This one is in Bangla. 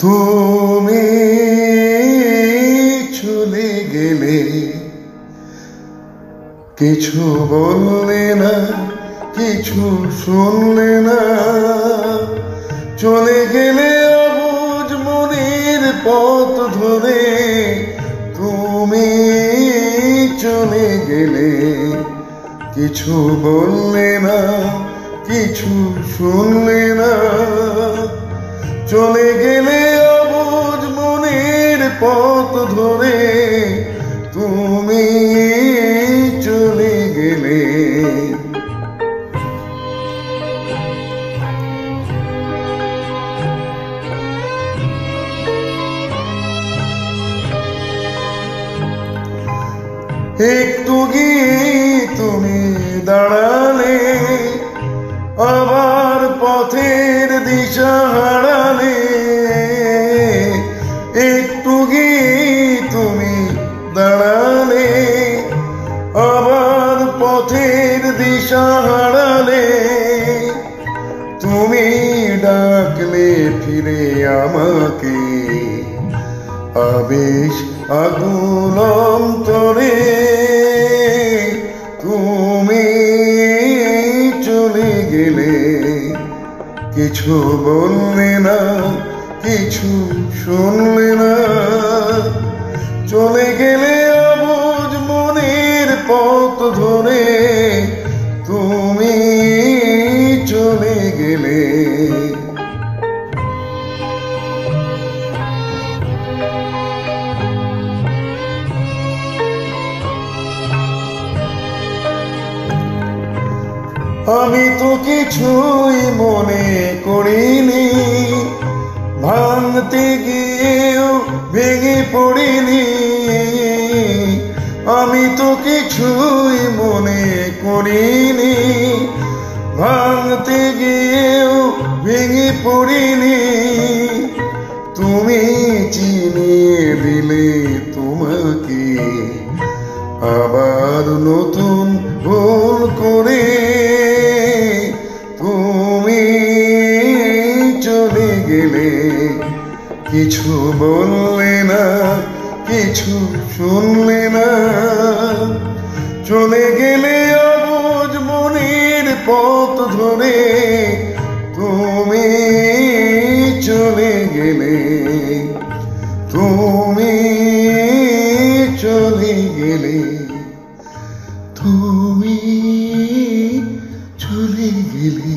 তুমি চলে গেলে, কিছু বললে না, কিছু শুনলে না। চলে গেলে অবুঝ মনের পথ ধরে, তুমি চলে গেলে, কিছু বললে না, কিছু শুনলে না। চলে গেলে অবুঝ মনের পথ ধরে, তুমি চলে গেলে। একটু গিয়ে তুমি দাঁড়ালে, আবার পথের দিশা হারালে। একটু গিয়ে তুমি দাঁড়ালে, আবার পথের দিশা হারালে। তুমি ডাকলে ফিরে আমাকে, আবেশ আকুল অন্তরে। তুমি চলে গেলে, কিছু বললে না, কিছু শুনলে না। চলে গেলে অবুঝ মনের পথ ধরে, তুমি চলে গেলে। আমি তো কিছুই মনে করিনি, ভাঙতে গিয়েও ভেঙে পড়িনি। আমি তো কিছুই মনে করিনি, ভাঙতে গিয়েও ভেঙে পড়িনি। তুমি চিনিয়ে দিলে তোমাকে, আবার নতুন ভুল করে। তুমি চলে গেলে, কিছু বললে না, কিছু শুনলে না। চলে গেলে অবুঝ মনের পথ ধরে, তুমি চলে গেলে। তুমি চলে গেলে, তুমি চলে গেলে।